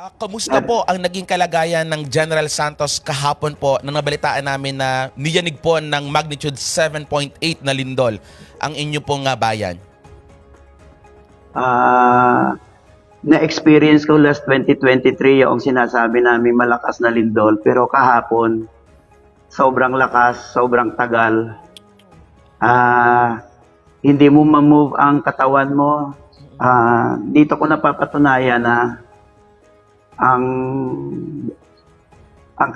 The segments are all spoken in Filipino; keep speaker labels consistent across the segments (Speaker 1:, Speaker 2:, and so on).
Speaker 1: Kamusta po ang naging kalagayan ng General Santos kahapon po nang nabalitaan namin na niyanig po ng magnitude 7.8 na lindol ang inyo pong bayan?
Speaker 2: Na-experience ko last 2023 yung sinasabi namin malakas na lindol, pero kahapon sobrang lakas, sobrang tagal. Hindi mo ma-move ang katawan mo. Dito ko napapatunayan na ang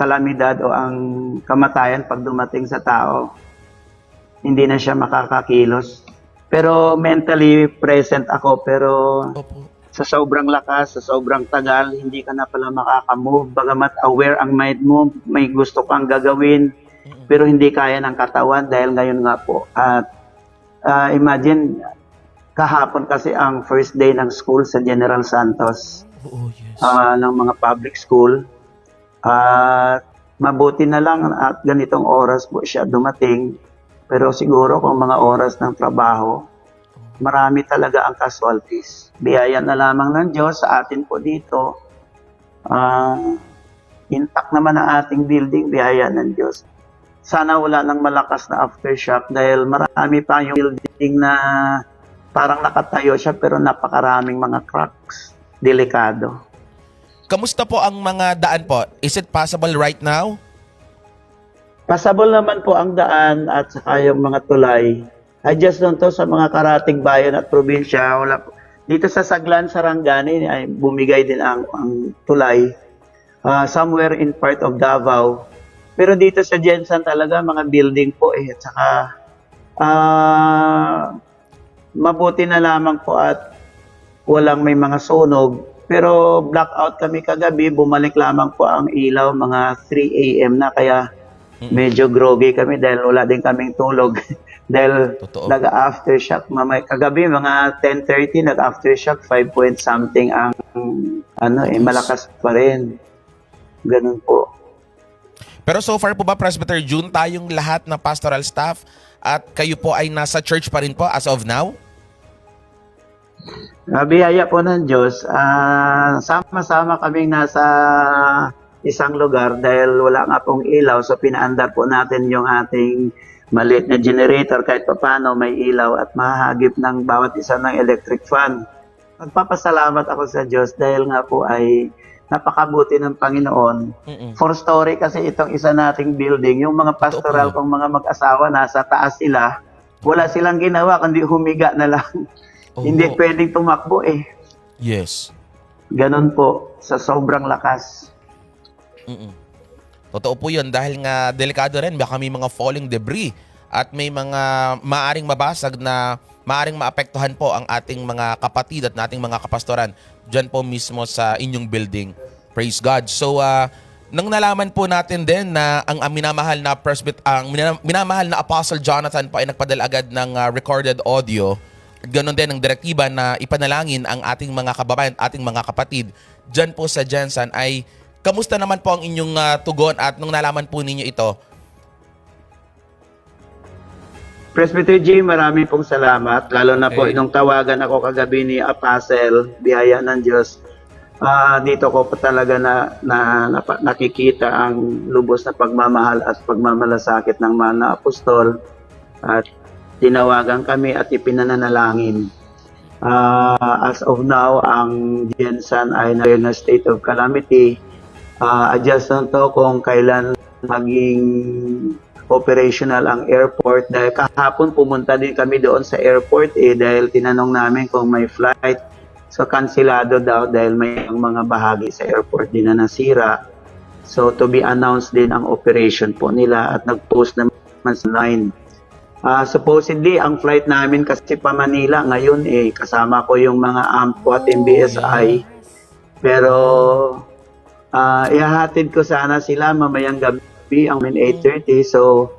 Speaker 2: kalamidad o ang kamatayan pag dumating sa tao, hindi na siya makakakilos. Pero mentally present ako, pero
Speaker 1: Opo.
Speaker 2: sa sobrang lakas, sa sobrang tagal, hindi ka na pala makakamove. Bagamat aware ang mind mo, may gusto kang gagawin, pero hindi kaya ng katawan dahil ngayon nga po. At imagine, kahapon kasi ang first day ng school sa General Santos,
Speaker 1: Oh, yes.
Speaker 2: ng mga public school. Mabuti na lang at ganitong oras po siya dumating. Pero siguro kung mga oras ng trabaho, marami talaga ang casualties. Biyaya na lamang ng Diyos sa atin po dito. Intact naman ang ating building, biyaya ng Diyos. Sana wala nang malakas na aftershock dahil marami pa yung building na parang nakatayo siya pero napakaraming mga cracks. Delikado.
Speaker 1: Kamusta po ang mga daan po? Is it possible right now?
Speaker 2: Passable naman po ang daan at saka yung mga tulay. I just don't know sa mga karatig bayan at probinsya. Wala po. Dito sa Saglan, Sarangani, ay bumigay din ang tulay. Somewhere in part of Davao. Pero dito sa Jensan talaga, mga building po eh. At saka, mabuti na lamang po at walang may mga sunog. Pero blackout kami kagabi, bumalik lamang po ang ilaw mga 3 a.m. na kaya medyo groggy kami dahil wala din kaming tulog. Dahil
Speaker 1: Totoo.
Speaker 2: nag-aftershock kagabi mga 10:30 nag-aftershock 5 point something ang malakas pa rin. Ganun po.
Speaker 1: Pero so far po ba, Presbyter June, tayong lahat na pastoral staff at kayo po ay nasa church pa rin po as of now?
Speaker 2: Biyaya po ng Diyos, sama-sama kaming nasa isang lugar dahil wala nga pong ilaw, so pinaandar po natin yung ating maliit na generator kahit paano may ilaw at mahagip ng bawat isa ng electric fan. Magpapasalamat ako sa Diyos dahil nga po ay napakabuti ng Panginoon. 4-story kasi itong isa nating building. Yung mga pastoral kong mga mag-asawa nasa taas sila, wala silang ginawa kundi humiga na lang. Hindi pwedeng tumakbo eh.
Speaker 1: Yes.
Speaker 2: Ganon po, sa sobrang lakas.
Speaker 1: Totoo po yun dahil nga delikado rin. Baka may mga falling debris at may mga maaring mabasag na maaring maapektuhan po ang ating mga kapatid at nating mga kapastoran dyan po mismo sa inyong building. Praise God. So, nang nalaman po natin din na ang minamahal na minamahal na Apostle Jonathan po ay nagpadala agad ng recorded audio. Ganon din ang direktiba na ipanalangin ang ating mga kababayan, ating mga kapatid dyan po sa Jensan ay kamusta naman po ang inyong tugon at nung nalaman po ninyo ito?
Speaker 2: Presbyter J, marami pong salamat. Lalo na po, nung tawagan ako kagabi ni Apostle, biyaya ng Diyos. Dito ko po talaga nakikita ang lubos na pagmamahal at pagmamalasakit ng mga apostol. At tinawagan kami at ipinananalangin. As of now, ang Jensan ay na state of calamity. Adjust na to kung kailan maging operational ang airport. Dahil kahapon pumunta din kami doon sa airport dahil tinanong namin kung may flight. So, kansilado daw dahil may mga bahagi sa airport din na nasira. So, to be announced din ang operation po nila at nag-post naman sa line. Supposedly, ang flight namin kasi pa Manila ngayon kasama ko yung mga AMPO at MBSI. Pero ihahatid ko sana sila mamayang gabi, ang 8:30. So,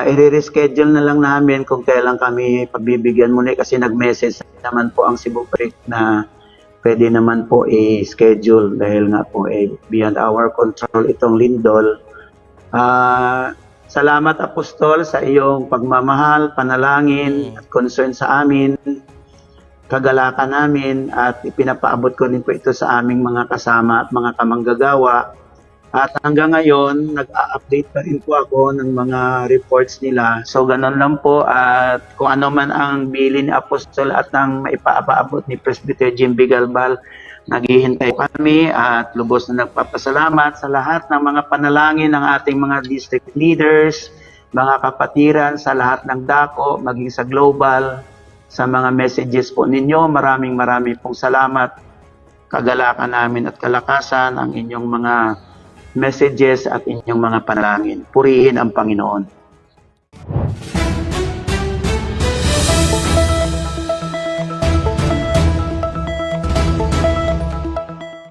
Speaker 2: i-reschedule na lang namin kung kailan kami pagbibigyan muna kasi nag-message naman po ang Cebu Creek na pwede naman po i-schedule dahil nga po beyond our control itong lindol. Salamat Apostol sa iyong pagmamahal, panalangin at concern sa amin. kagalakan namin at ipinapaabot ko din po ito sa aming mga kasama at mga kamanggagawa. At hanggang ngayon, nag-a-update pa rin po ako ng mga reports nila. So, ganun lang po. At kung ano man ang bilin ni Apostol at ang maipapaabot ni Presbyter Jim Bigalbal, naghihintay kami at lubos na nagpapasalamat sa lahat ng mga panalangin ng ating mga district leaders, mga kapatiran, sa lahat ng dako, maging sa global, sa mga messages po ninyo. Maraming pong salamat. Kagalakan namin at kalakasan ang inyong mga messages at inyong mga panalangin. Purihin ang Panginoon.